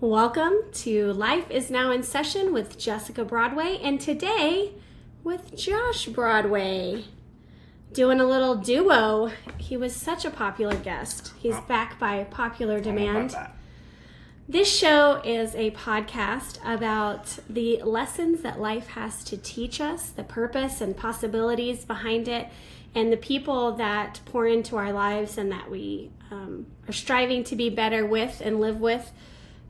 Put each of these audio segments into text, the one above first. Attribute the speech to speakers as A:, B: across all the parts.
A: Welcome to Life is Now in Session with Jessica Broadway, and today with Josh Broadway. Doing a little duo. He was such a popular guest. He's back by popular demand. This show is a podcast about the lessons that life has to teach us, the purpose and possibilities behind it, and the people that pour into our lives and that we are striving to be better with and live with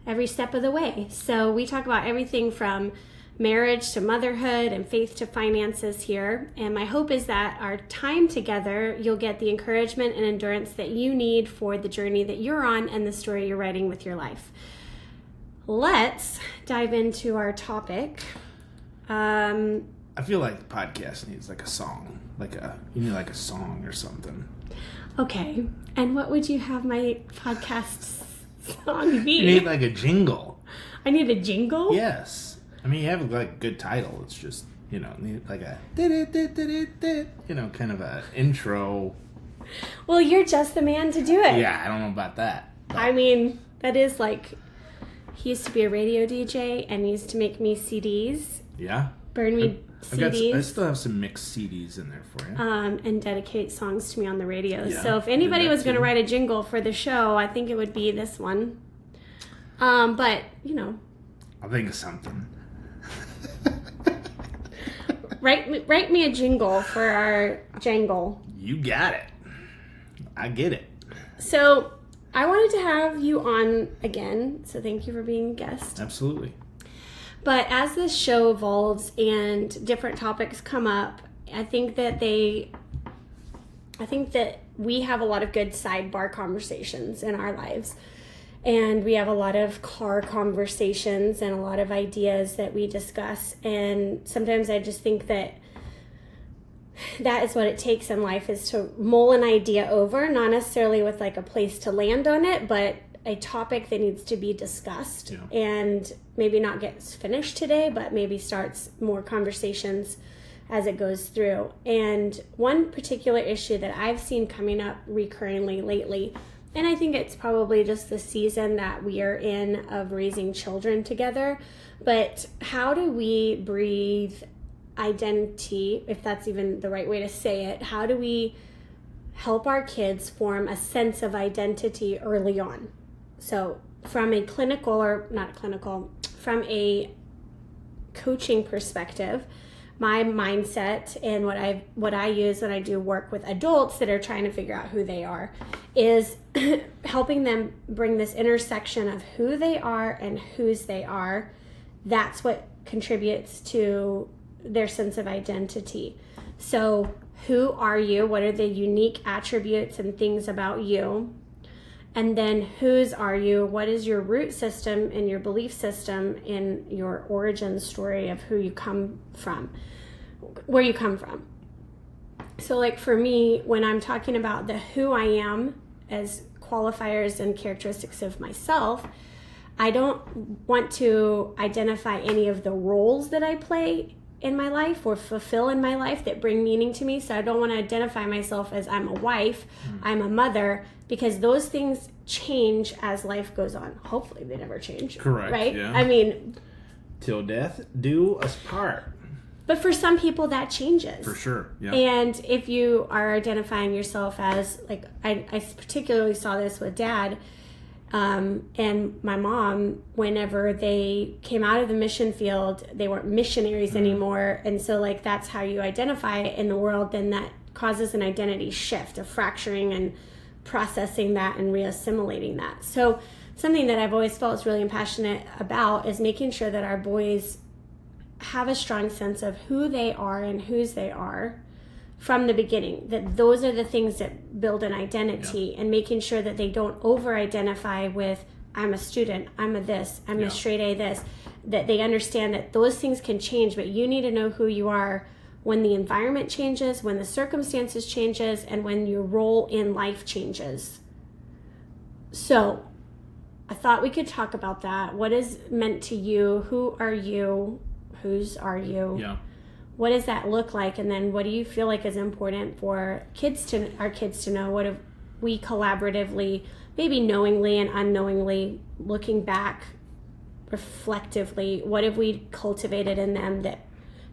A: every step of the way. So we talk about everything from marriage to motherhood and faith to finances here. And my hope is that our time together, you'll get the encouragement and endurance that you need for the journey that you're on and the story you're writing with your life. Let's dive into our topic.
B: I feel like the podcast needs like a song, you need like a song or something.
A: Okay. And what would you have my podcast song be?
B: You need like a jingle.
A: I need a jingle?
B: Yes. I mean, you have like a good title. It's just, need like a, kind of a intro.
A: Well, you're just the man to do it.
B: Yeah, I don't know about that. But.
A: I mean, that is like, he used to be a radio DJ and used to make me CDs.
B: Yeah.
A: Burn me CDs.
B: I still have some mixed CDs in there for you.
A: And dedicate songs to me on the radio.
B: Yeah,
A: so if anybody was going to write a jingle for the show, I think it would be this one. But,
B: I'll think of something.
A: Write me a jingle for our jangle.
B: You got it. I get it.
A: So I wanted to have you on again. So thank you for being a guest.
B: Absolutely.
A: But as this show evolves and different topics come up, I think that we have a lot of good sidebar conversations in our lives. And we have a lot of car conversations and a lot of ideas that we discuss. And sometimes I just think that is what it takes in life, is to mull an idea over, not necessarily with like a place to land on it, but a topic that needs to be discussed.
B: Yeah.
A: And maybe not gets finished today, but maybe starts more conversations as it goes through. And one particular issue that I've seen coming up recurringly lately, and I think it's probably just the season that we are in of raising children together, but how do we breathe identity, if that's even the right way to say it? How do we help our kids form a sense of identity early on? So from a from a coaching perspective, my mindset and what I use when I do work with adults that are trying to figure out who they are is helping them bring this intersection of who they are and whose they are. That's what contributes to their sense of identity. So who are you? What are the unique attributes and things about you? And then whose are you? What is your root system and your belief system in your origin story of who you come from, where you come from? So like for me, when I'm talking about the who I am as qualifiers and characteristics of myself, I don't want to identify any of the roles that I play in my life or fulfill in my life that bring meaning to me. So I don't want to identify myself as I'm a wife, I'm a mother, because those things change as life goes on. Hopefully they never change.
B: Correct.
A: Right?
B: Yeah.
A: I mean,
B: till death do us part.
A: But for some people that changes.
B: For sure. Yeah.
A: And if you are identifying yourself as, like, I particularly saw this with Dad and my mom, whenever they came out of the mission field, they weren't missionaries anymore. And so like that's how you identify in the world, then that causes an identity shift, a fracturing and processing that and reassimilating that. So something that I've always felt is really passionate about is making sure that our boys have a strong sense of who they are and whose they are from the beginning, that those are the things that build an identity, and making sure that they don't over-identify with, I'm a student, I'm a this, I'm a straight A this, that they understand that those things can change, but you need to know who you are when the environment changes, when the circumstances changes, and when your role in life changes. So I thought we could talk about that. What is meant to you? Who are you? Whose are you?
B: Yeah.
A: What does that look like? And then what do you feel like is important for our kids to know? What have we collaboratively, maybe knowingly and unknowingly, looking back reflectively, what have we cultivated in them that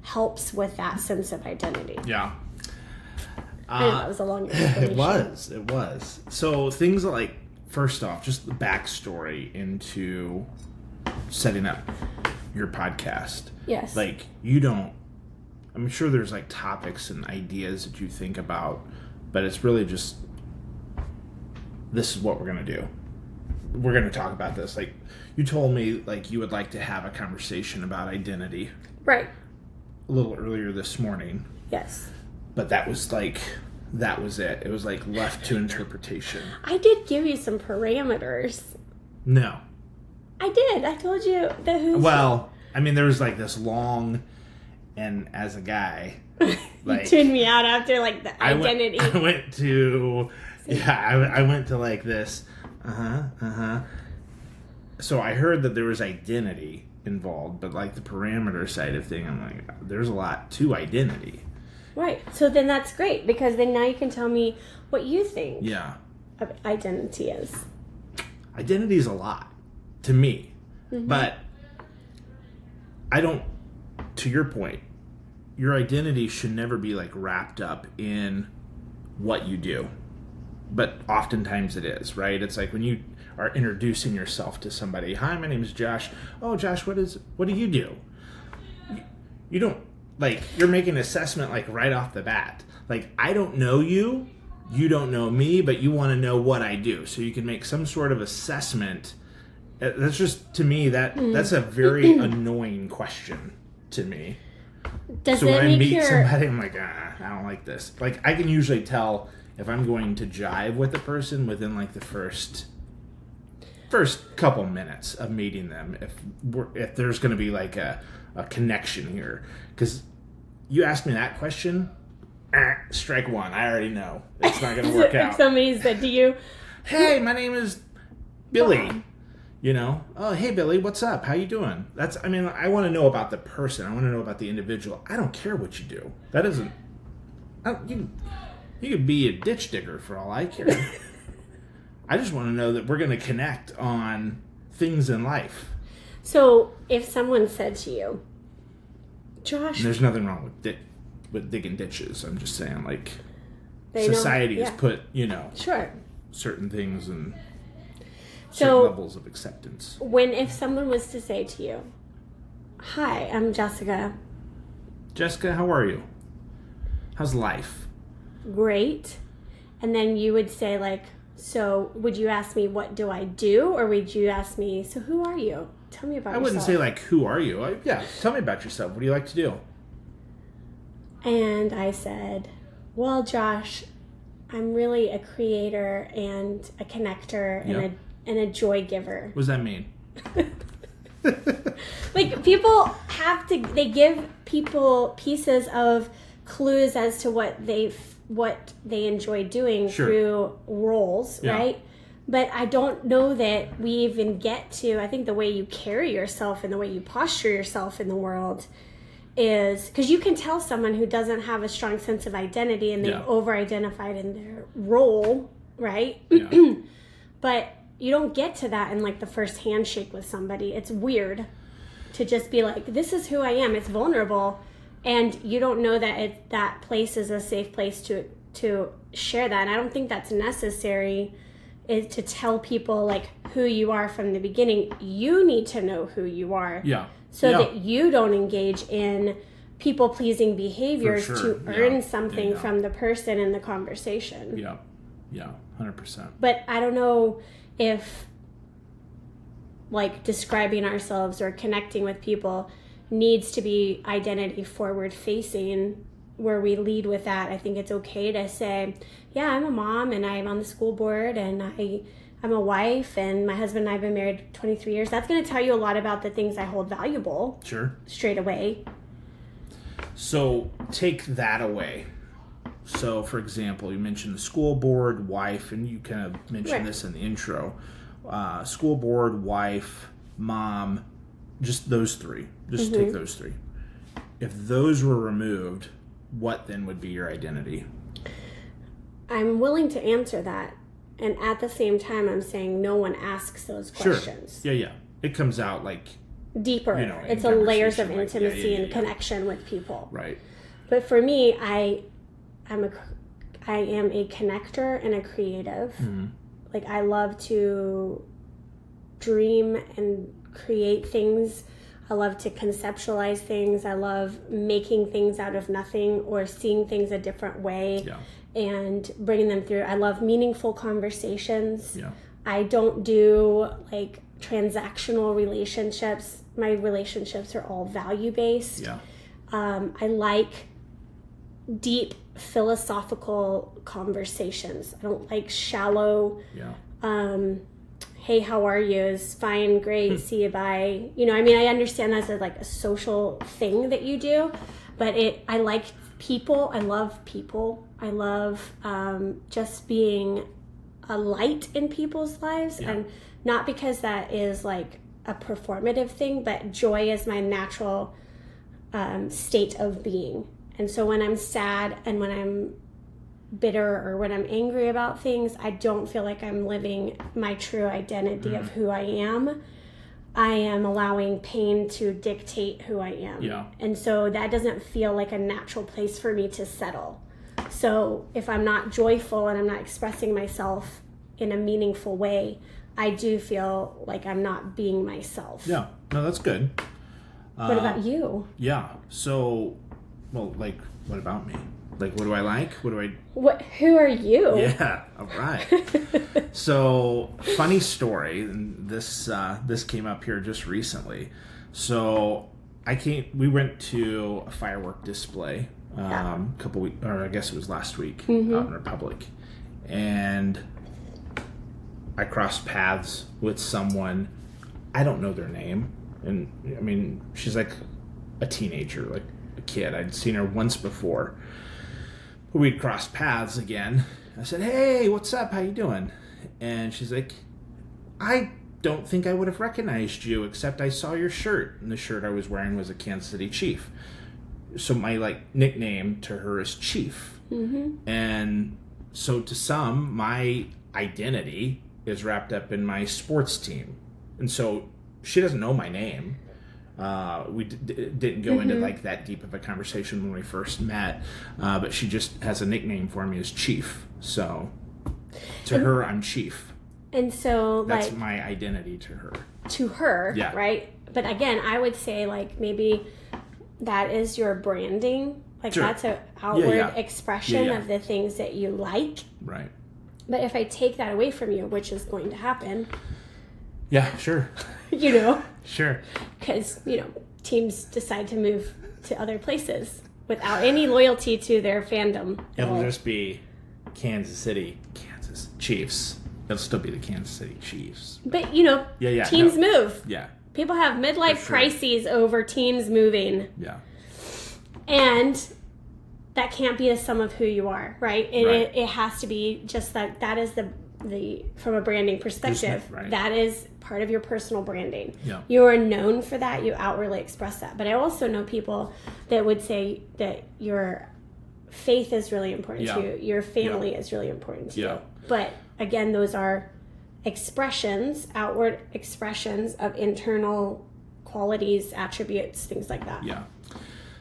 A: helps with that sense of identity?
B: Yeah.
A: I know that was a long explanation.
B: It was. So things like, first off, just the backstory into setting up your podcast.
A: Yes.
B: Like, I'm sure there's like topics and ideas that you think about, but it's really just, this is what we're going to do. We're going to talk about this. Like, you told me like you would like to have a conversation about identity.
A: Right.
B: A little earlier this morning.
A: Yes.
B: But that was it. It was like left to interpretation.
A: I did give you some parameters.
B: No.
A: I did. I told you that
B: Well, I mean, there was like this long, and as a guy, like,
A: you tuned me out after like the identity.
B: I went to like this. So I heard that there was identity involved, but like the parameter side of thing, I'm like, there's a lot to identity.
A: Right. So then that's great, because then now you can tell me what you think
B: of
A: identity is.
B: Identity is a lot to me, but I don't, to your point, your identity should never be like wrapped up in what you do. But oftentimes it is, right? It's like when you are introducing yourself to somebody. Hi, my name is Josh. Oh, Josh, what do you do? You don't, like, you're making an assessment like right off the bat. Like, I don't know you, you don't know me, but you want to know what I do. So you can make some sort of assessment. That's just, to me, that's a very annoying question to me. So when I meet somebody, I'm like, I don't like this. Like, I can usually tell if I'm going to jive with a person within like the first couple minutes of meeting them, if there's going to be like a connection here. Because you asked me that question, strike one. I already know it's not going to work out.
A: If somebody said to you,
B: "Hey, my name is Billy," you know, "Oh, hey Billy, what's up? How you doing?" I want to know about the person. I want to know about the individual. I don't care what you do. That isn't. You could be a ditch digger for all I care. I just want to know that we're going to connect on things in life.
A: So if someone said to you, Josh...
B: And there's nothing wrong with digging ditches. I'm just saying, like, society has put,
A: Sure.
B: certain things and certain levels of acceptance.
A: If someone was to say to you, "Hi, I'm Jessica."
B: Jessica, how are you? How's life?
A: Great. And then you would say, like, so would you ask me, what do I do? Or would you ask me, so who are you? Tell me about yourself.
B: I wouldn't say, like, who are you? Tell me about yourself. What do you like to do?
A: And I said, well, Josh, I'm really a creator and a connector and a joy giver.
B: What does that mean?
A: Like, people they give people pieces of clues as to what they enjoy doing through roles, right? But I don't know that we even get to, I think the way you carry yourself and the way you posture yourself in the world is, because you can tell someone who doesn't have a strong sense of identity and they've over-identified in their role, right? Yeah. But you don't get to that in like the first handshake with somebody. It's weird to just be like, this is who I am. It's vulnerable. And you don't know that that place is a safe place to share that. And I don't think that's necessary, is to tell people like who you are from the beginning. You need to know who you are.
B: Yeah.
A: So that you don't engage in people-pleasing behaviors to earn something from the person in the conversation.
B: Yeah. Yeah. 100%.
A: But I don't know if like describing ourselves or connecting with people needs to be identity forward facing, where we lead with that. I think it's okay to say, yeah, I'm a mom and I'm on the school board and I'm a wife and my husband and I have been married 23 years. That's going to tell you a lot about the things I hold valuable.
B: Sure.
A: Straight away.
B: So take that away. So, for example, you mentioned the school board, wife, and you kind of mentioned this in the intro. School board, wife, mom, just those three. Just take those three. If those were removed, what then would be your identity?
A: I'm willing to answer that. And at the same time, I'm saying no one asks those questions.
B: Sure. Yeah. It comes out like
A: deeper.
B: You know,
A: It's a layers of
B: conversation, like,
A: intimacy and connection with people.
B: Right.
A: But for me, I am a connector and a creative.
B: Mm-hmm.
A: Like, I love to dream and create things. I love to conceptualize things. I love making things out of nothing or seeing things a different way and bringing them through. I love meaningful conversations.
B: Yeah.
A: I don't do like transactional relationships. My relationships are all value-based.
B: Yeah.
A: I like deep philosophical conversations. I don't like shallow, hey, how are you? Is fine, great, see you, bye. You know, I mean, I understand that's like a social thing that you do, but I like people. I love people. I love just being a light in people's lives, and not because that is like a performative thing, but joy is my natural state of being. And so when I'm sad and when I'm bitter or when I'm angry about things, I don't feel like I'm living my true identity of who I am. I am allowing pain to dictate who I am.
B: Yeah.
A: And so that doesn't feel like a natural place for me to settle. So if I'm not joyful and I'm not expressing myself in a meaningful way, I do feel like I'm not being myself.
B: Yeah. No, that's good.
A: What about you?
B: Yeah. So, well, like, what about me? Like, what do I like?
A: Who are you?
B: Yeah. All right. So, funny story. And this came up here just recently. So, we went to a firework display a couple weeks, or I guess it was last week, out in Republic, and I crossed paths with someone. I don't know their name, and I mean, she's like a teenager, like a kid. I'd seen her once before. We'd crossed paths again. I said, "Hey, what's up? How you doing?" And she's like, "I don't think I would have recognized you, except I saw your shirt, and the shirt I was wearing was a Kansas City Chief." So my like nickname to her is Chief. And so to some, my identity is wrapped up in my sports team, and so she doesn't know my name. We didn't go into like that deep of a conversation when we first met, but she just has a nickname for me as Chief. So to her, I'm Chief.
A: And so
B: that's
A: like
B: my identity to her.
A: To her, right? But again, I would say like maybe that is your branding. Like that's an outward expression of the things that you like.
B: Right.
A: But if I take that away from you, which is going to happen.
B: Yeah, sure.
A: You know.
B: Sure.
A: Because, you know, teams decide to move to other places without any loyalty to their fandom.
B: It'll just be Kansas Chiefs. It'll still be the Kansas City Chiefs.
A: But, you know, teams move.
B: Yeah.
A: People have midlife crises over teams moving.
B: Yeah.
A: And that can't be the sum of who you are, right? It has to be just that is the from a branding perspective, that is part of your personal branding.
B: Yeah.
A: You are known for that. You outwardly express that. But I also know people that would say that your faith is really important to you. Your family is really important to you. But again, those are expressions, outward expressions of internal qualities, attributes, things like that.
B: Yeah.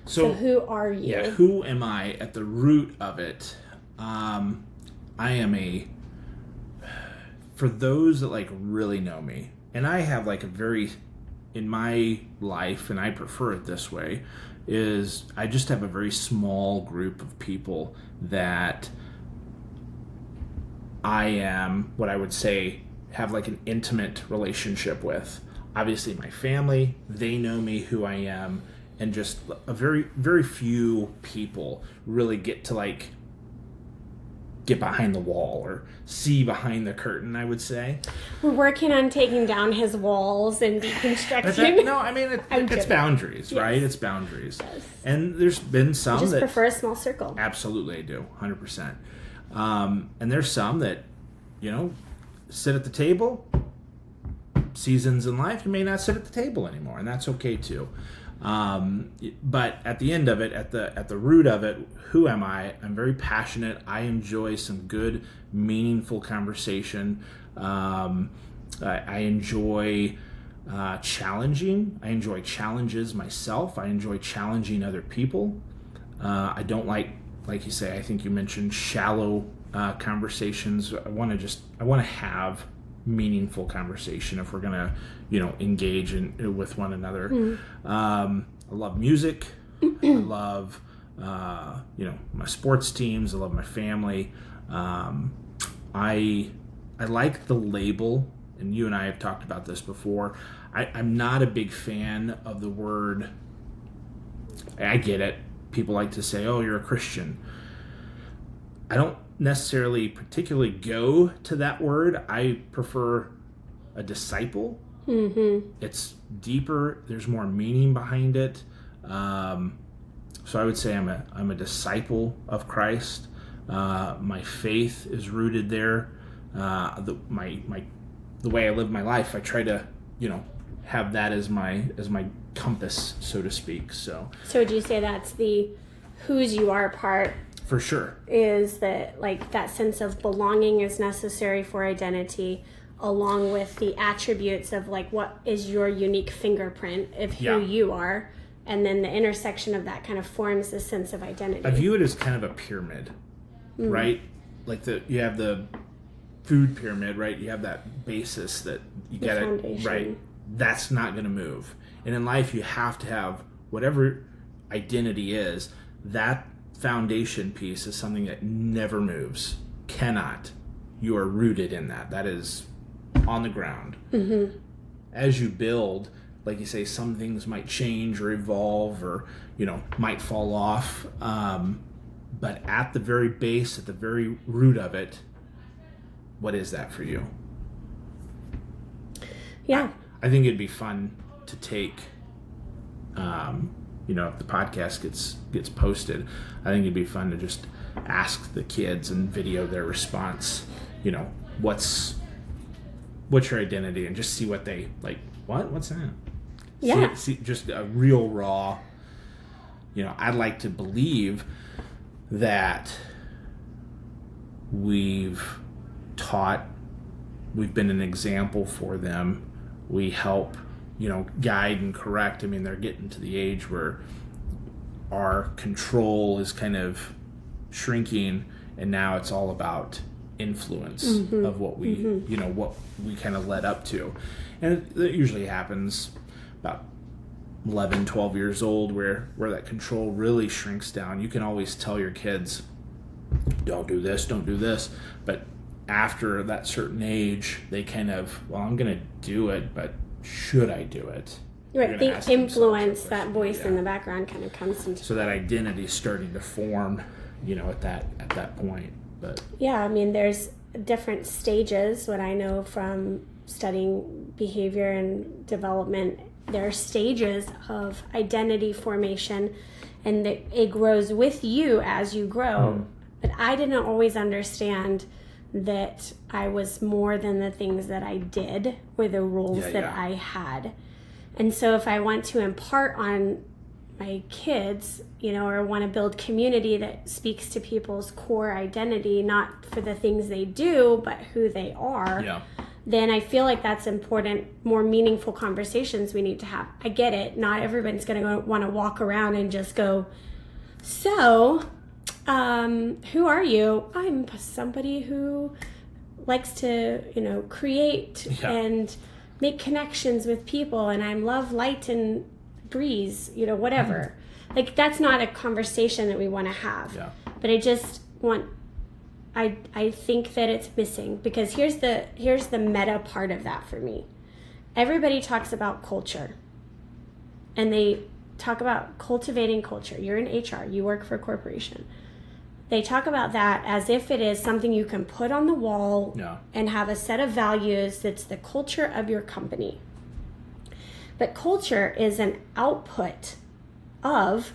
A: So who are you?
B: Yeah, who am I at the root of it? I am for those that like really know me, and I have like in my life, and I prefer it this way, is I just have a very small group of people that I am, what I would say, have like an intimate relationship with. Obviously my family, they know me, who I am, and just a very, very few people really get to like get behind the wall or see behind the curtain, I would say. We're
A: working on taking down his walls and deconstructing.
B: No, I mean, it's boundaries, right? It's boundaries. Yes. And there's been some
A: I just prefer a small circle.
B: Absolutely, I do, 100%. And there's some that, you know, sit at the table. Seasons in life, you may not sit at the table anymore, and that's okay too. But at the end of it, at the root of it, who am I? I'm very passionate. I enjoy some good, meaningful conversation. I enjoy challenging. I enjoy challenges myself. I enjoy challenging other people. I don't like you say, I think you mentioned shallow conversations. I want to have meaningful conversation if we're going to, engage with one another. I love music. I love, my sports teams. I love my family. I like the label, and you and I have talked about this before. I'm not a big fan of the word. I get it. People like to say, "Oh, you're a Christian." I don't necessarily particularly go to that word. I prefer a disciple. Mm-hmm. It's deeper. There's more meaning behind it. So I would say I'm a disciple of Christ. My faith is rooted there. The way I live my life, I try to, have that as my compass, so to speak. So
A: would you say that's the whose you are part?
B: For sure.
A: Is that that sense of belonging is necessary for identity, along with the attributes of what is your unique fingerprint of who you are, and then the intersection of that kind of forms this sense of identity.
B: I view it as kind of a pyramid, right? Like you have the food pyramid, right? You have that basis that you got to, right? That's not going to move. And in life, you have to have whatever identity is. That foundation piece is something that never moves. Cannot. You are rooted in that. That is on the ground. Mm-hmm. As you build, like you say, some things might change or evolve or, might fall off. But at the very base, at the very root of it, what is that for you?
A: Yeah.
B: I think it'd be fun to take, if the podcast gets posted, I think it'd be fun to just ask the kids and video their response. What's your identity, and just see what they like. What's that?
A: Yeah.
B: See just a real raw. I'd like to believe that we've been an example for them. We help, guide and correct. I mean, they're getting to the age where our control is kind of shrinking, and now it's all about influence of what we, what we kind of led up to. And it usually happens about 11, 12 years old where that control really shrinks down. You can always tell your kids, don't do this. But after that certain age, they kind of, I'm going to do it, but should I do it?
A: Right, the influence, that voice in the background kind of comes into.
B: So that identity is starting to form, at that point. But
A: yeah, I mean, there's different stages. What I know from studying behavior and development, there are stages of identity formation, and it grows with you as you grow. But I didn't always understand that I was more than the things that I did or the roles that I had. And so if I want to impart on my kids, or want to build community that speaks to people's core identity, not for the things they do, but who they are, then I feel like that's important, more meaningful conversations we need to have. I get it. Not everyone's going to want to walk around and just go, so, who are you? I'm somebody who likes to, create and make connections with people, and I love light and breeze, whatever. Like, that's not a conversation that we want to have. Yeah. But I just want, I think that it's missing, because here's the meta part of that for me. Everybody talks about culture, and they talk about cultivating culture. You're in HR, you work for a corporation. They talk about that as if it is something you can put on the wall and have a set of values that's the culture of your company. But culture is an output of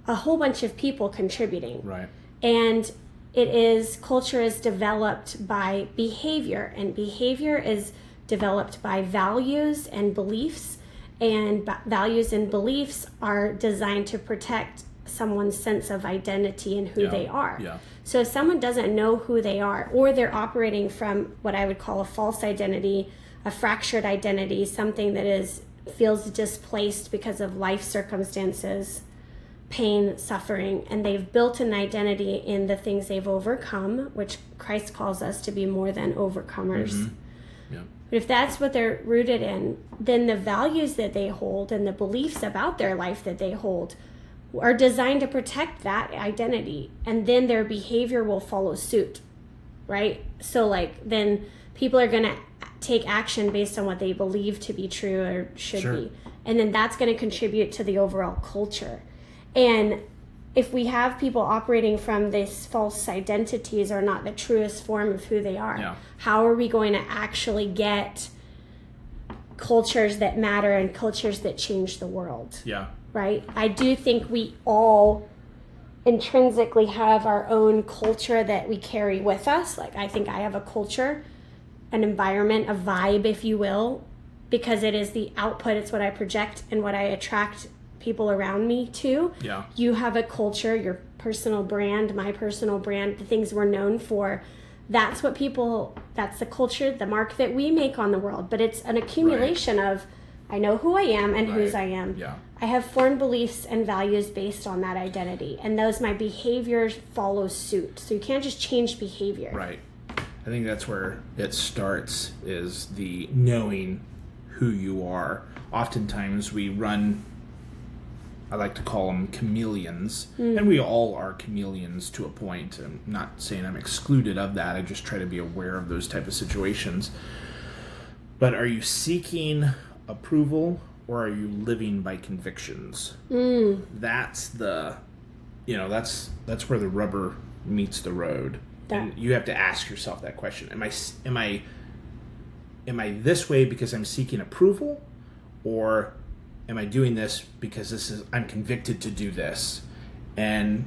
A: a whole bunch of people contributing.
B: Right.
A: And culture is developed by behavior, and behavior is developed by values and beliefs, and values and beliefs are designed to protect someone's sense of identity and who they are. Yeah. So if someone doesn't know who they are, or they're operating from what I would call a false identity a fractured identity, something that feels displaced because of life circumstances, pain, suffering, and they've built an identity in the things they've overcome, which Christ calls us to be more than overcomers.
B: Mm-hmm. Yeah.
A: But if that's what they're rooted in, then the values that they hold and the beliefs about their life that they hold are designed to protect that identity, and then their behavior will follow suit, right? So then people are going to take action based on what they believe to be true or should be, and then that's going to contribute to the overall culture. And if we have people operating from these false identities or not the truest form of who they are, how are we going to actually get cultures that matter and cultures that change the world?
B: Yeah.
A: Right? I do think we all intrinsically have our own culture that we carry with us. I think I have a culture, an environment, a vibe, if you will, because it is the output. It's what I project and what I attract people around me to.
B: Yeah.
A: You have a culture, your personal brand, my personal brand, the things we're known for. That's the culture, the mark that we make on the world. But it's an accumulation of, I know who I am and whose I am.
B: Yeah.
A: I have formed beliefs and values based on that identity. And my behaviors follow suit. So you can't just change behavior.
B: Right. I think that's where it starts, is the knowing who you are. Oftentimes we run, I like to call them chameleons, and we all are chameleons to a point. I'm not saying I'm excluded of that. I just try to be aware of those type of situations. But are you seeking approval, or are you living by convictions? That's the, that's where the rubber meets the road. And you have to ask yourself that question. Am I this way because I'm seeking approval, or am I doing this because I'm convicted to do this? And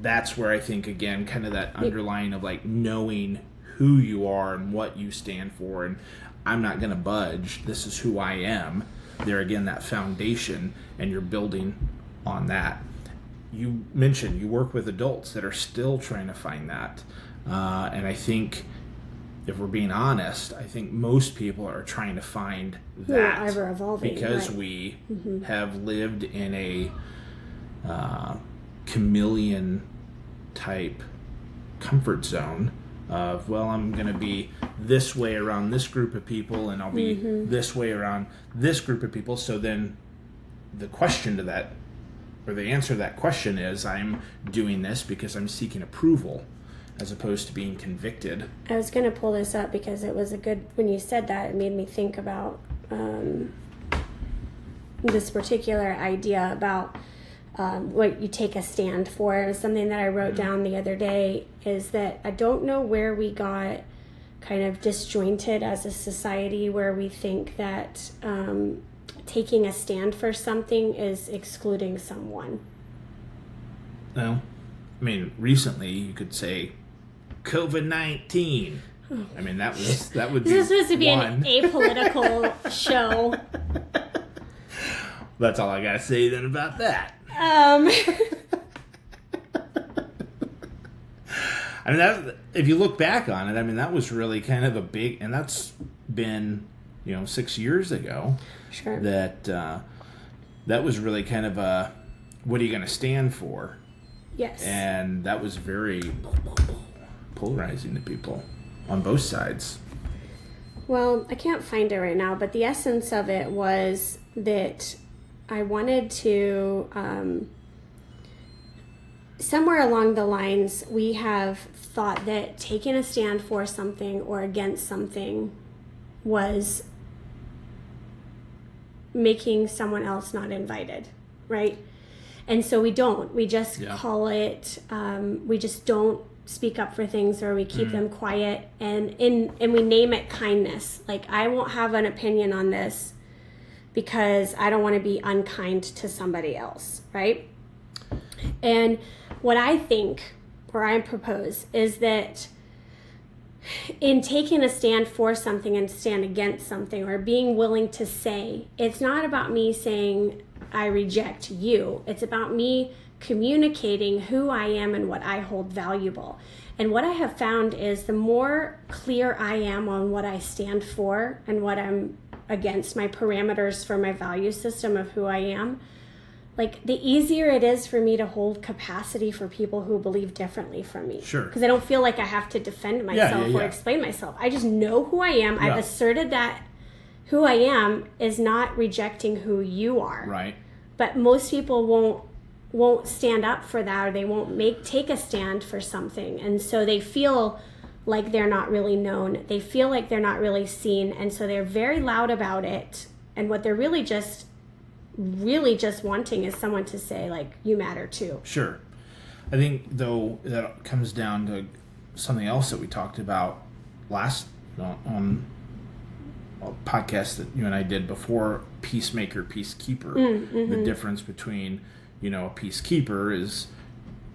B: that's where I think, again, kind of that underlying of knowing who you are and what you stand for, and I'm not going to budge. This is who I am. There again, that foundation, and you're building on that. You mentioned you work with adults that are still trying to find that. And I think, if we're being honest, I think most people are trying to find that,
A: ever evolving,
B: because we have lived in a chameleon type comfort zone of, well, I'm going to be this way around this group of people, and I'll be this way around this group of people. So then the question to that, or the answer to that question is, I'm doing this because I'm seeking approval, as opposed to being convicted.
A: I was going to pull this up because it was when you said that, it made me think about this particular idea about what you take a stand for. It was something that I wrote down the other day, is that I don't know where we got kind of disjointed as a society, where we think that taking a stand for something is excluding someone.
B: Well, recently you could say COVID-19. I mean, that would be.
A: This is supposed to be
B: one.
A: an apolitical show.
B: That's all I gotta say then about that. If you look back on it, that was really kind of a big, and that's been 6 years ago.
A: Sure.
B: That was really kind of a, what are you going to stand for?
A: Yes.
B: And that was very polarizing to people on both sides.
A: Well, I can't find it right now, but the essence of it was that I wanted to, somewhere along the lines, we have thought that taking a stand for something or against something was making someone else not invited, right? And so we don't. We just call it, we just don't speak up for things, or we keep them quiet, and we name it kindness. I won't have an opinion on this because I don't want to be unkind to somebody else, right? And what I think, or I propose, is that in taking a stand for something and stand against something, or being willing to say, it's not about me saying I reject you. It's about me communicating who I am and what I hold valuable. And what I have found is the more clear I am on what I stand for and what I'm against, my parameters for my value system of who I am, like the easier it is for me to hold capacity for people who believe differently from me.
B: Sure.
A: Because I don't feel like I have to defend myself or explain myself. I just know who I am. I've asserted that who I am is not rejecting who you are.
B: Right.
A: But most people won't stand up for that, or they won't take a stand for something. And so they feel like they're not really known. They feel like they're not really seen. And so they're very loud about it. And what they're really just wanting is someone to say, like, you matter too.
B: Sure. I think, though, that comes down to something else that we talked about last on a podcast that you and I did before, peacemaker, peacekeeper.
A: Mm-hmm.
B: The difference between, a peacekeeper is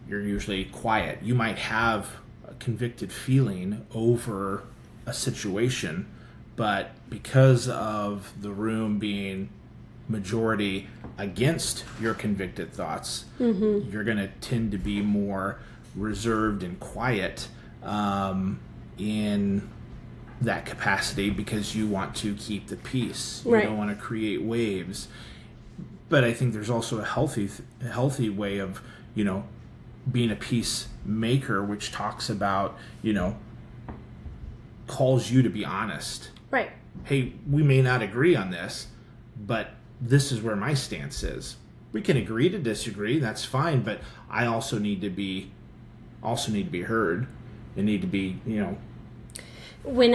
B: you're usually quiet. You might have a convicted feeling over a situation, but because of the room being majority against your convicted thoughts, you're going to tend to be more reserved and quiet in that capacity because you want to keep the peace. You don't want to create waves. But I think there's also a healthy way of, being a peacemaker, which talks about, calls you to be honest.
A: Right.
B: Hey, we may not agree on this, but this is where my stance is. We can agree to disagree, that's fine, but I also need to be heard and need to be,
A: when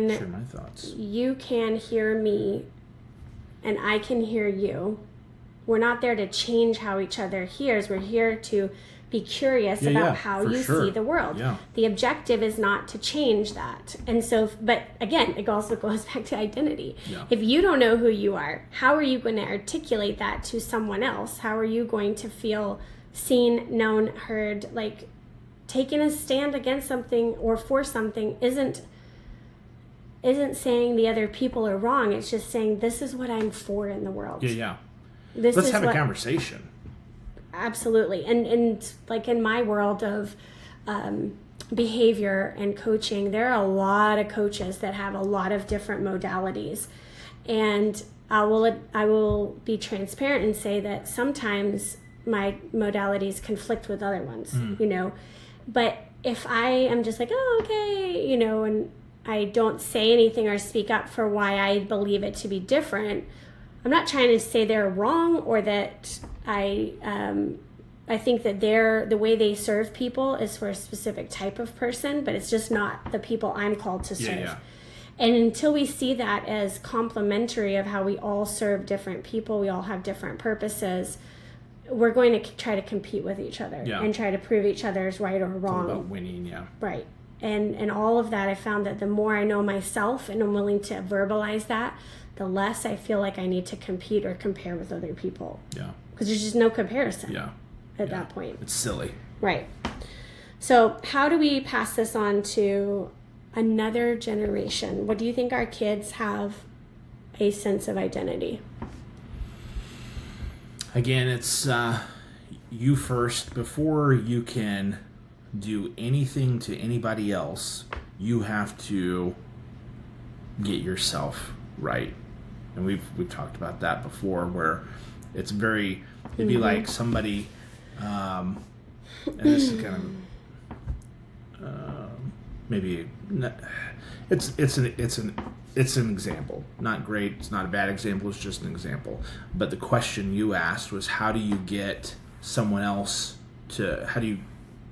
B: share my thoughts.
A: You can hear me and I can hear you. We're not there to change how each other hears. We're here to be curious about how you see the world. Yeah. The objective is not to change that. And so, but again, it also goes back to identity. Yeah. If you don't know who you are, how are you going to articulate that to someone else? How are you going to feel seen, known, heard? Like, taking a stand against something or for something isn't saying the other people are wrong. It's just saying, this is what I'm for in the world.
B: Yeah. Let's have a conversation.
A: Absolutely. And like in my world of behavior and coaching, there are a lot of coaches that have a lot of different modalities. And I will be transparent and say that sometimes my modalities conflict with other ones, But if I am just like, oh, okay, and I don't say anything or speak up for why I believe it to be different, I'm not trying to say they're wrong or that I think that the way they serve people is for a specific type of person, but it's just not the people I'm called to serve. Yeah. And until we see that as complementary of how we all serve different people, we all have different purposes, we're going to try to compete with each other and try to prove each other's right or wrong.
B: It's all about winning, yeah.
A: Right. And all of that, I found that the more I know myself and I'm willing to verbalize that, the less I feel like I need to compete or compare with other people. Yeah. Because there's just no comparison at that point.
B: It's silly.
A: Right. So how do we pass this on to another generation? What do you think our kids have a sense of identity?
B: Again, it's you first. Before you can do anything to anybody else, you have to get yourself right. And we've talked about that before, where it's it'd be like somebody, and this is kind of maybe it's an example, not great. It's not a bad example. It's just an example. But the question you asked was, how do you get someone else how do you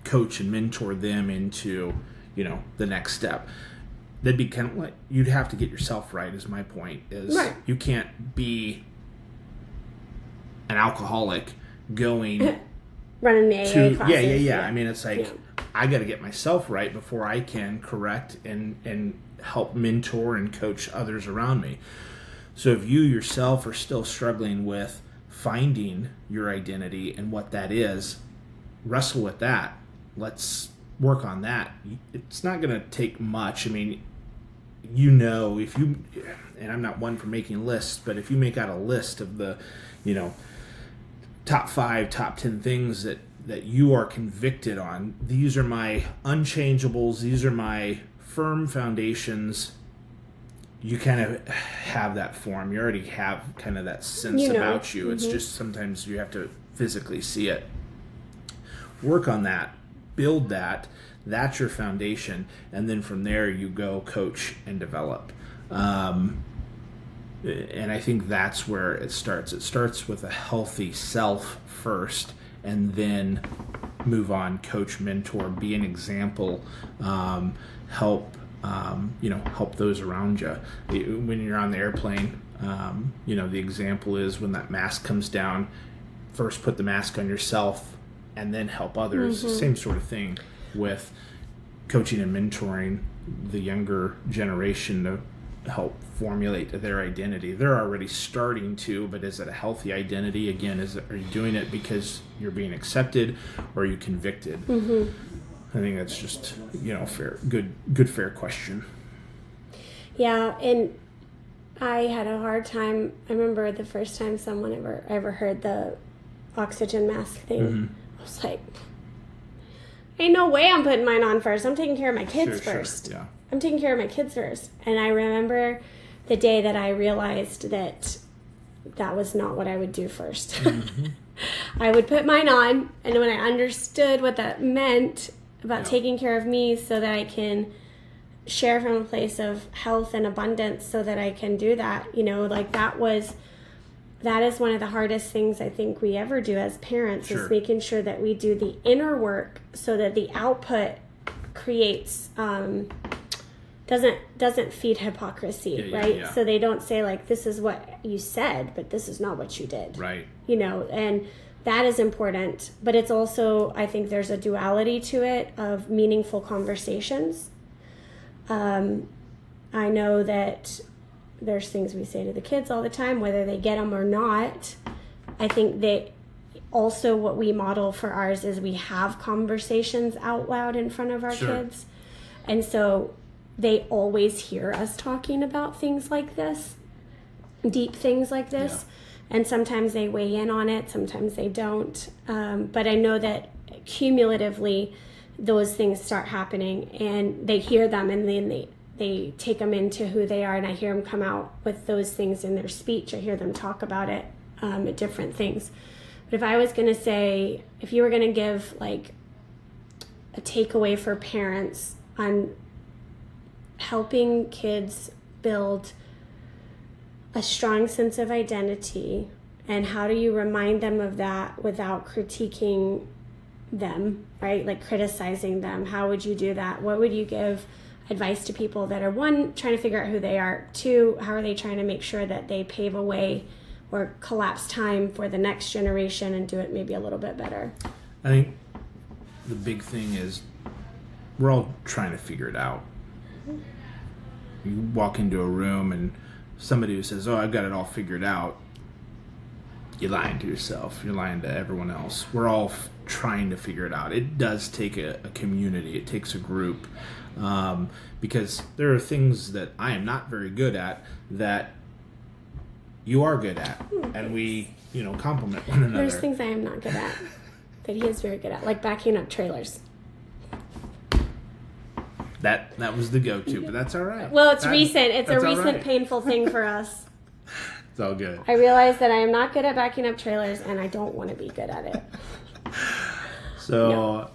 B: coach and mentor them into, the next step? That'd be kind of like, you'd have to get yourself right, is my point. You can't be an alcoholic going
A: running the AA classes.
B: Yeah. I mean, it's like, I got to get myself right before I can correct and help mentor and coach others around me. So if you yourself are still struggling with finding your identity and what that is, wrestle with that. Let's work on that. It's not going to take much. I mean, if you, and I'm not one for making lists, but if you make out a list of the, top 5, top 10 things that that you are convicted on. These are my unchangeables. These are my firm foundations. You kind of have that form. You already have kind of that sense about you. It's just sometimes you have to physically see it. Work on that. Build that. That's your foundation. And then from there you go coach and develop. And I think that's where it starts. It starts with a healthy self first, and then move on, coach, mentor, be an example, help those around you. When you're on the airplane, the example is when that mask comes down, first put the mask on yourself and then help others. Same sort of thing with coaching and mentoring the younger generation to help formulate their identity. They're already starting to, but is it a healthy identity? Again, are you doing it because you're being accepted, or are you convicted? I think that's just, fair, fair question.
A: Yeah, and I had a hard time. I remember the first time someone ever heard the oxygen mask thing. I was like, ain't no way I'm putting mine on first. I'm taking care of my kids first.
B: Yeah.
A: I'm taking care of my kids first. And I remember the day that I realized that was not what I would do first. I would put mine on, and when I understood what that meant about taking care of me so that I can share from a place of health and abundance so that I can do that, that is one of the hardest things I think we ever do as parents, is making sure that we do the inner work so that the output creates doesn't feed hypocrisy, right? Yeah. So they don't say like, this is what you said, but this is not what you did.
B: Right.
A: And that is important, but it's also, I think there's a duality to it of meaningful conversations. I know that there's things we say to the kids all the time, whether they get them or not. I think that also what we model for ours is we have conversations out loud in front of our kids. And so they always hear us talking about things like this, deep things like this. Yeah. And sometimes they weigh in on it, sometimes they don't. But I know that cumulatively those things start happening, and they hear them, and then they take them into who they are, and I hear them come out with those things in their speech. I hear them talk about it at different things. But if I was going to say, if you were going to give like a takeaway for parents on helping kids build a strong sense of identity, and how do you remind them of that without critiquing them, right? Like criticizing them. How would you do that? What would you give advice to people that are, one, trying to figure out who they are, two, how are they trying to make sure that they pave a way or collapse time for the next generation and do it maybe a little bit better?
B: I think the big thing is we're all trying to figure it out. You walk into a room and somebody who says, "Oh, I've got it all figured out," you're lying to yourself. You're lying to everyone else. We're all trying to figure it out. It does take a community. It takes a group, because there are things that I am not very good at that you are good at, and we, complement one another.
A: There's things I am not good at that he is very good at, like backing up trailers.
B: That was the go-to, but that's all right.
A: Well, it's recent. It's a recent painful thing for us.
B: It's all good.
A: I realize that I am not good at backing up trailers, and I don't want to be good at it.
B: So,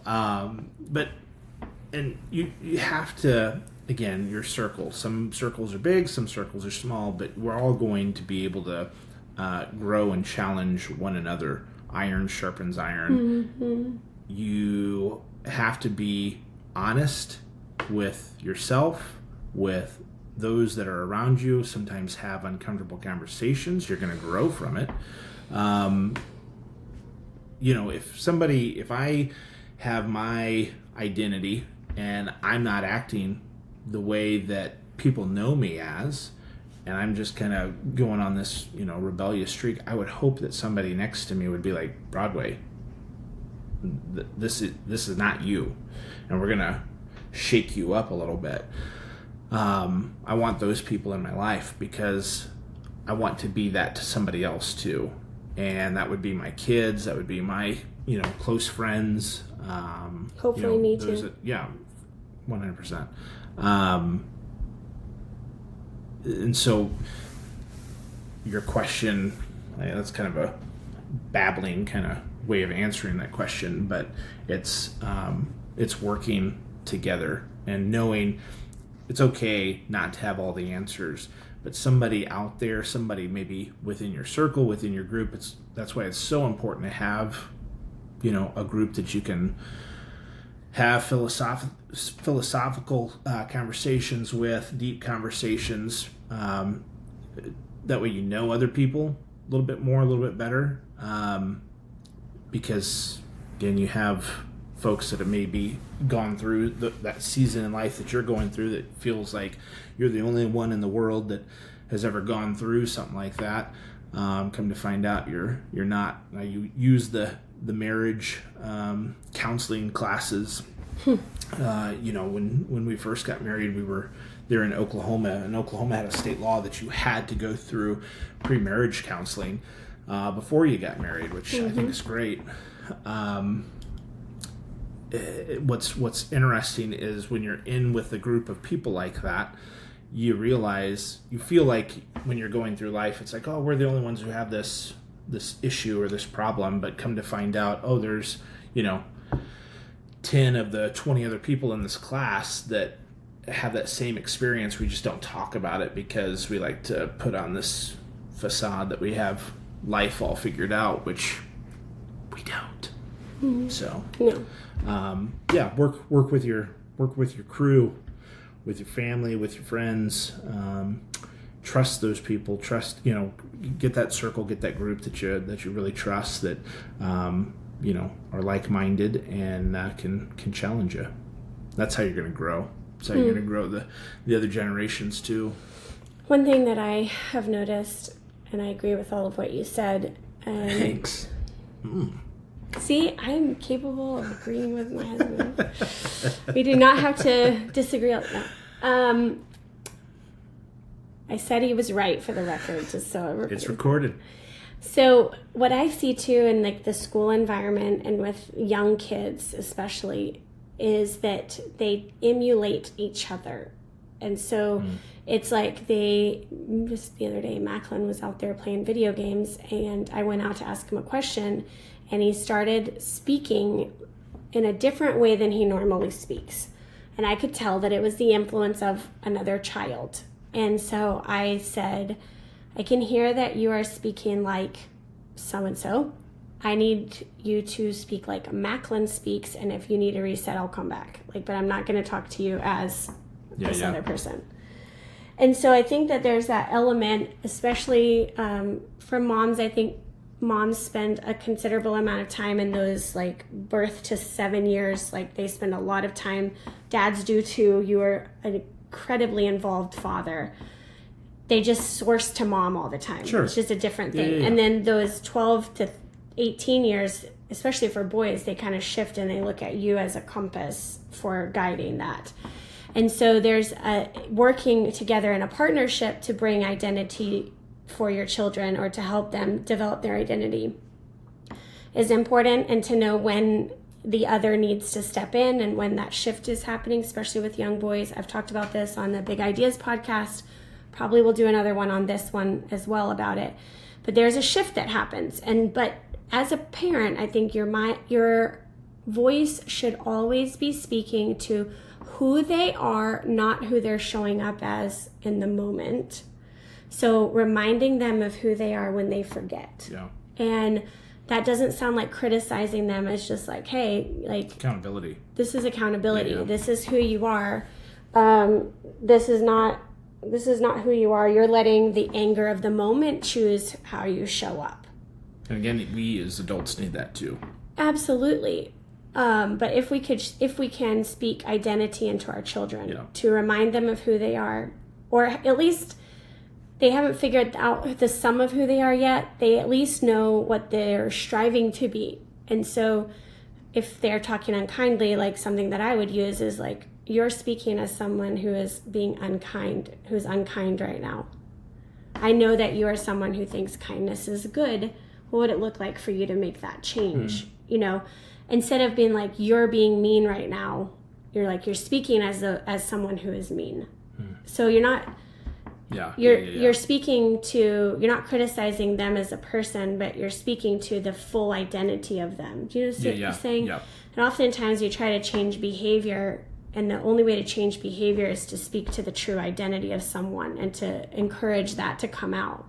B: and you have to, again, your circle. Some circles are big, some circles are small, but we're all going to be able to grow and challenge one another. Iron sharpens iron. Mm-hmm. You have to be honest with yourself, with those that are around you. Sometimes have uncomfortable conversations. You're going to grow from it. If I have my identity and I'm not acting the way that people know me as, and I'm just kind of going on this, rebellious streak, I would hope that somebody next to me would be like, "Broadway, this is not you, and we're gonna shake you up a little bit." I want those people in my life because I want to be that to somebody else too. And that would be my kids, that would be my, close friends.
A: Hopefully me too.
B: Yeah, 100%. And so your question, that's kind of a babbling kind of way of answering that question, but it's working together and knowing it's okay not to have all the answers, but somebody out there, somebody maybe within your circle, within your group, that's why it's so important to have a group that you can have philosophical conversations with, deep conversations. That way other people a little bit more, a little bit better. Because, again, you have folks that have maybe gone through that season in life that you're going through that feels like you're the only one in the world that has ever gone through something like that. Come to find out you're not. You use the marriage counseling classes. When we first got married, we were there in Oklahoma, and Oklahoma had a state law that you had to go through pre-marriage counseling before you got married, which I think is great. What's interesting is when you're in with a group of people like that, you feel like when you're going through life, it's like, oh, we're the only ones who have this issue or this problem, but come to find out, oh, there's 10 of the 20 other people in this class that have that same experience. We just don't talk about it because we like to put on this facade that we have life all figured out, which we don't. Mm-hmm. So work with your crew, with your family, with your friends. Trust those people. Get that circle, get that group that you really trust, that are like-minded and can challenge you. That's how you're going to grow. That's how you're going to grow the other generations too.
A: One thing that I have noticed, and I agree with all of what you said.
B: Thanks.
A: See, I'm capable of agreeing with my husband. We do not have to disagree on that. I said he was right, for the record, just so everybody.
B: It's recorded.
A: So what I see too in the school environment and with young kids especially is that they emulate each other. And so it's like just the other day, Macklin was out there playing video games, and I went out to ask him a question, and he started speaking in a different way than he normally speaks. And I could tell that it was the influence of another child. And so I said, I can hear that you are speaking like so-and-so. I need you to speak like Macklin speaks, and if you need a reset, I'll come back. But I'm not going to talk to you as this other person. And so I think that there's that element, especially for moms. I think moms spend a considerable amount of time in those birth to 7 years. They spend a lot of time. Dads do too. You are an incredibly involved father. They just source to mom all the time. Sure. It's just a different thing. Yeah. And then those 12 to 18 years, especially for boys, they kind of shift and they look at you as a compass for guiding that. And so there's working together in a partnership to bring identity for your children or to help them develop their identity is important, and to know when the other needs to step in and when that shift is happening, especially with young boys. I've talked about this on the Big Ideas podcast. Probably we'll do another one on this one as well about it. But there's a shift that happens. But as a parent, I think your voice should always be speaking to who they are, not who they're showing up as in the moment. So reminding them of who they are when they forget. Yeah. And that doesn't sound like criticizing them. It's just hey,
B: accountability.
A: This is accountability. Yeah. This is who you are. This is not who you are. You're letting the anger of the moment choose how you show up.
B: And again, we as adults need that too.
A: Absolutely. But if we can speak identity into our children to remind them of who they are, or at least they haven't figured out the sum of who they are yet, they at least know what they're striving to be. And so if they're talking unkindly, something that I would use is you're speaking as someone who is being unkind, who's unkind right now. I know that you are someone who thinks kindness is good. What would it look like for you to make that change? instead of being like, you're being mean right now, you're speaking as someone who is mean. So you're not, you're speaking to, you're not criticizing them as a person, but you're speaking to the full identity of them. Do you know what I'm saying?
B: Yeah.
A: And oftentimes you try to change behavior, and the only way to change behavior is to speak to the true identity of someone and to encourage that to come out.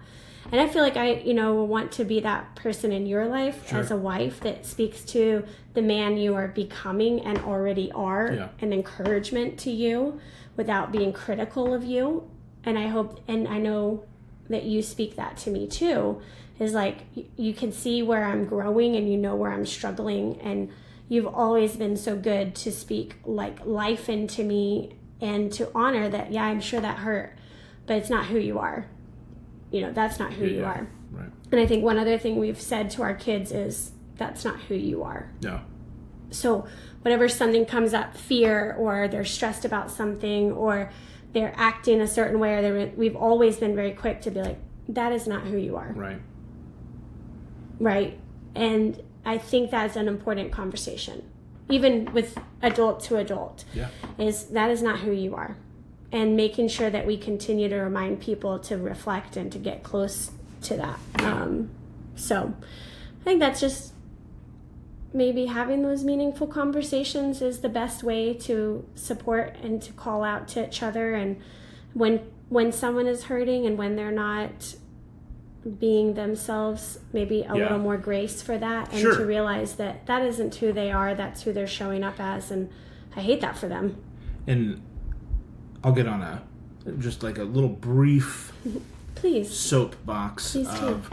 A: And I feel like I, want to be that person in your life as a wife that speaks to the man you are becoming and already are, an encouragement to you without being critical of you. And I hope, and I know that you speak that to me too, is like, you can see where I'm growing and where I'm struggling. And you've always been so good to speak like life into me and to honor that, I'm sure that hurt, but it's not who you are. That's not who you are.
B: Right.
A: And I think one other thing we've said to our kids is, that's not who you are.
B: Yeah.
A: So whenever something comes up, fear, or they're stressed about something, or they're acting a certain way, or we've always been very quick to be like, that is not who you are.
B: Right.
A: Right. And I think that's an important conversation, even with adult to adult, is that is not who you are. And making sure that we continue to remind people to reflect and to get close to that. So I think that's just maybe having those meaningful conversations is the best way to support and to call out to each other. And when someone is hurting and when they're not being themselves, maybe a little more grace for that, and to realize that that isn't who they are, that's who they're showing up as. And I hate that for them. And
B: I'll get on just like a little brief soapbox
A: Please
B: of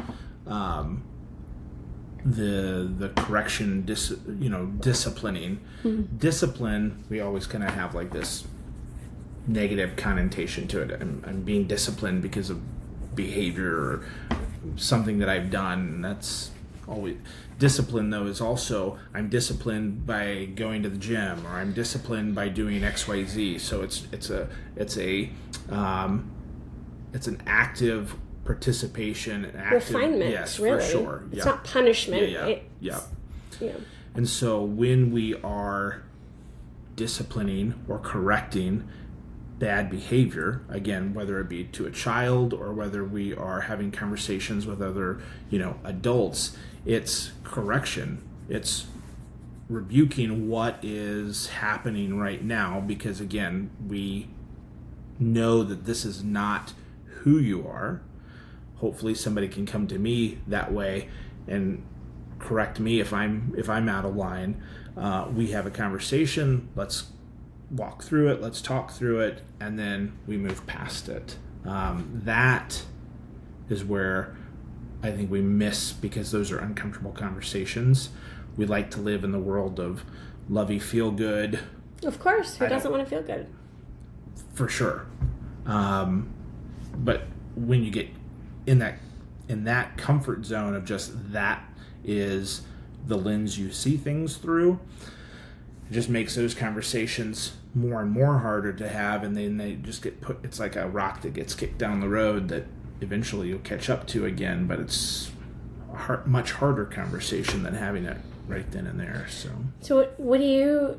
B: the correction, disciplining. Mm-hmm. Discipline, we always kind of have like this negative connotation to it. I'm being disciplined because of behavior or something that I've done. And that's always discipline, though, is also I'm disciplined by going to the gym, or I'm disciplined by doing XYZ. So it's an active participation,
A: refinement,
B: yes,
A: really.
B: For sure.
A: It's not punishment.
B: Yeah. And so when we are disciplining or correcting bad behavior, again, whether it be to a child or whether we are having conversations with other, adults, it's correction. It's rebuking what is happening right now, because again, we know that this is not who you are. Hopefully somebody can come to me that way and correct me if I'm out of line. We have a conversation. Let's walk through it. Let's talk through it, and then we move past it. That is where I think we miss, because those are uncomfortable conversations. We like to live in the world of lovey, feel good.
A: Of course, who doesn't want to feel good?
B: For sure. But when you get in that comfort zone of just that is the lens you see things through, it just makes those conversations more and more harder to have, and then they just get put. It's like a rock that gets kicked down the road that eventually you'll catch up to again, but it's a much harder conversation than having it right then and there. So
A: what do you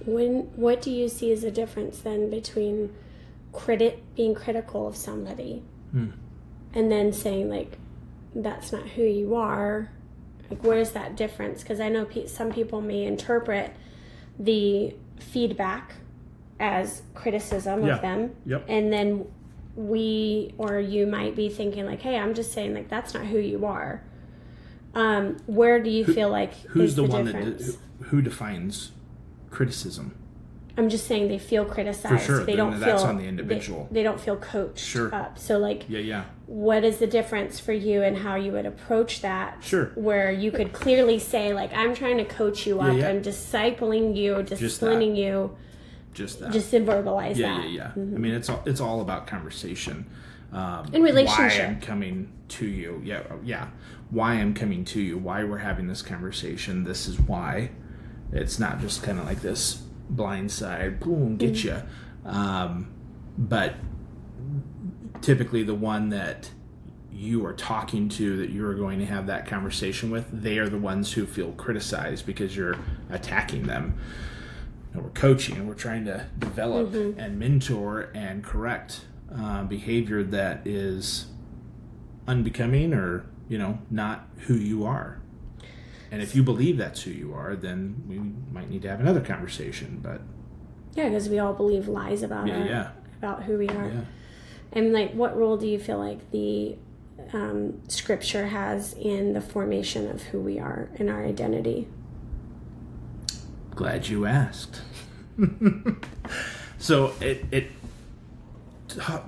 A: what do you see as a difference then between being critical of somebody and then saying like, that's not who you are? Like, where's that difference? Because I know some people may interpret the feedback as criticism of them. Yep. And then you might be thinking like, hey, I'm just saying like, that's not who you are. Where do you feel like
B: who's
A: is
B: the one
A: difference?
B: who defines criticism?
A: I'm just saying they feel criticized.
B: For sure.
A: They don't
B: that's
A: feel
B: on the individual.
A: They don't feel coached up. So like,
B: what
A: is the difference for you and how you would approach that?
B: Sure.
A: Where you could clearly say like, I'm trying to coach you up. I'm discipling you, disciplining you.
B: Just that.
A: Just to verbalize that.
B: Mm-hmm. I mean, it's all about conversation.
A: In relationship.
B: Why I'm coming to you. Why I'm coming to you. Why we're having this conversation. This is why. It's not just kind of like this blindside, boom, get you. But typically the one that you are talking to, that you are going to have that conversation with, they are the ones who feel criticized because you're attacking them. And we're coaching, and we're trying to develop and mentor and correct behavior that is unbecoming or, not who you are. And if you believe that's who you are, then we might need to have another conversation. But
A: yeah, because we all believe lies about about who we are. Yeah. And like, what role do you feel like the scripture has in the formation of who we are and our identity?
B: Glad you asked. So it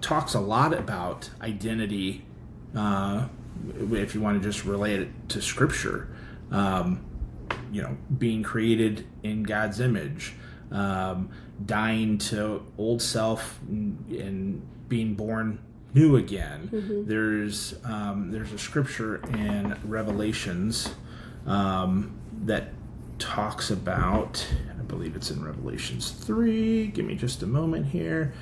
B: talks a lot about identity. If you want to just relate it to scripture, being created in God's image, dying to old self and being born new again. There's a scripture in Revelations that talks about, I believe it's in Revelations 3. Give me just a moment here.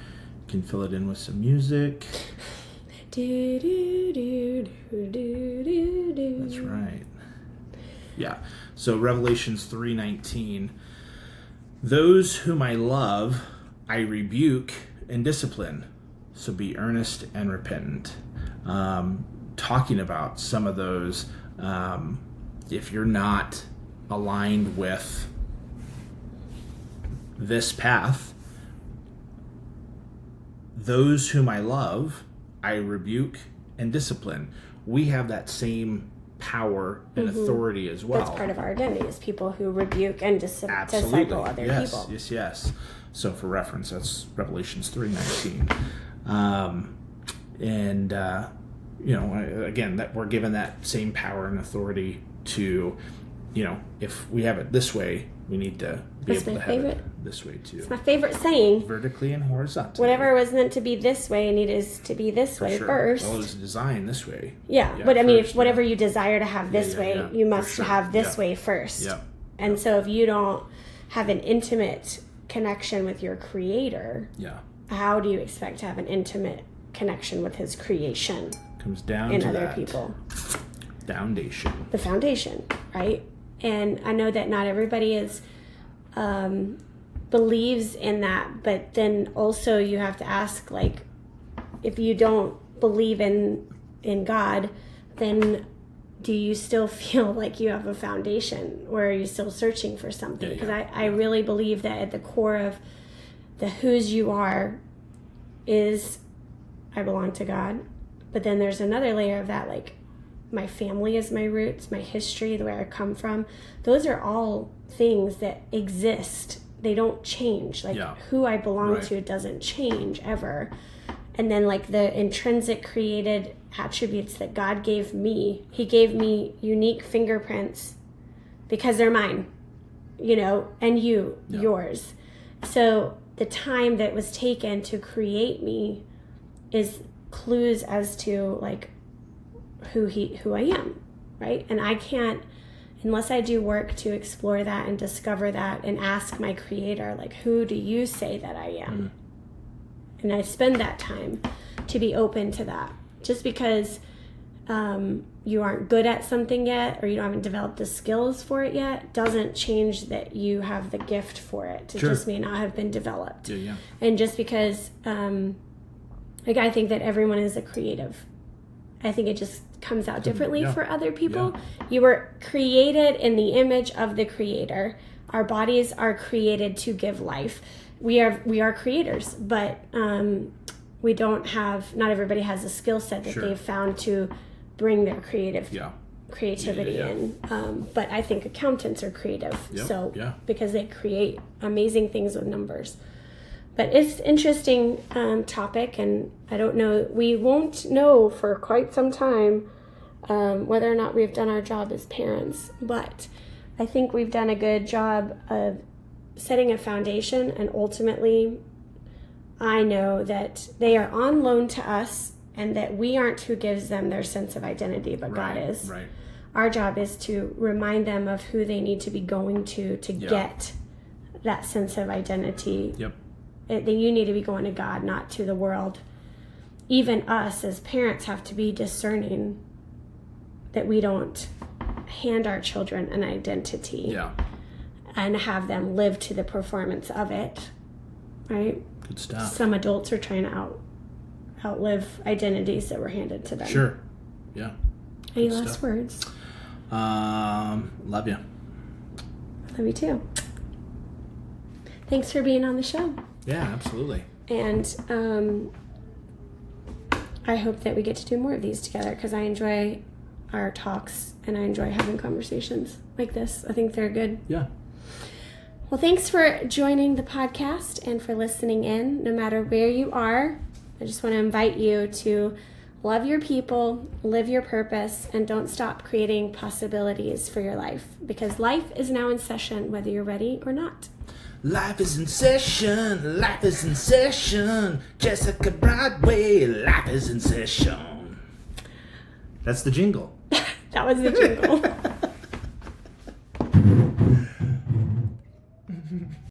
B: Can fill it in with some music. That's right. Yeah. So Revelations 3:19. Those whom I love, I rebuke and discipline. So be earnest and repentant. Talking about some of those, if you're not aligned with this path, those whom I love, I rebuke and discipline. We have that same power and authority as well.
A: That's part of our identity, is people who rebuke and disciple other people.
B: Yes. So for reference, that's Revelations 3:19. Again, that we're given that same power and authority to, if we have it this way, we need to be able to have it this way too.
A: It's my favorite saying.
B: Vertically and horizontally.
A: Whatever was meant to be this way needs to be this way first.
B: Well, it was designed this way.
A: Yeah, but I mean, if whatever you desire to have this way, you must have this way first.
B: Yeah.
A: And so if you don't have an intimate connection with your Creator, how do you expect to have an intimate connection with His creation?
B: Comes down
A: in
B: to
A: other
B: that
A: people.
B: Foundation.
A: The foundation, right? And I know that not everybody is believes in that, but then also you have to ask, like, if you don't believe in God, then do you still feel like you have a foundation, or are you still searching for something? Because I really believe that at the core of the whose you are is I belong to God, but then there's another layer of that, like, my family is my roots, my history, the way I come from. Those are all things that exist. They don't change. Like, who I belong to doesn't change ever. And then, like, the intrinsic created attributes that God gave me, He gave me unique fingerprints because they're mine, and yours. So the time that was taken to create me is clues as to, like, who I am, right? And I can't, unless I do work to explore that and discover that and ask my Creator, like, who do you say that I am? And I spend that time to be open to that. Just because you aren't good at something yet, or you haven't developed the skills for it yet, doesn't change that you have the gift for it. It just may not have been developed. And just because, I think that everyone is a creative. I think it just comes out differently for other people. You were created in the image of the Creator. Our bodies are created to give life. We are creators, but we don't have, not everybody has a skill set that they've found to bring their creativity in. But I think accountants are creative, because they create amazing things with numbers. But it's an interesting topic, and I don't know, we won't know for quite some time whether or not we've done our job as parents, but I think we've done a good job of setting a foundation, and ultimately I know that they are on loan to us, and that we aren't who gives them their sense of identity, but God is. Right. Our job is to remind them of who they need to be going to get that sense of identity. That you need to be going to God, not to the world. even us as parents have to be discerning that we don't hand our children an identity.
B: Yeah.
A: And have them live to the performance of it, right?
B: Good stuff.
A: Some adults are trying to outlive identities that were handed to them.
B: Sure. Yeah.
A: Any
B: Good
A: last
B: stuff.
A: words?
B: Love you.
A: Love you too. Thanks for being on the show.
B: Yeah, absolutely.
A: And I hope that we get to do more of these together because I enjoy our talks and I enjoy having conversations like this. I think they're good.
B: Yeah.
A: Well, thanks for joining the podcast and for listening in. No matter where you are, I just want to invite you to love your people, live your purpose, and don't stop creating possibilities for your life because life is now in session, whether you're ready or not.
B: Life is in session. Life is in session. Jessica Broadway. Life is in session. That's the jingle.
A: That was the jingle.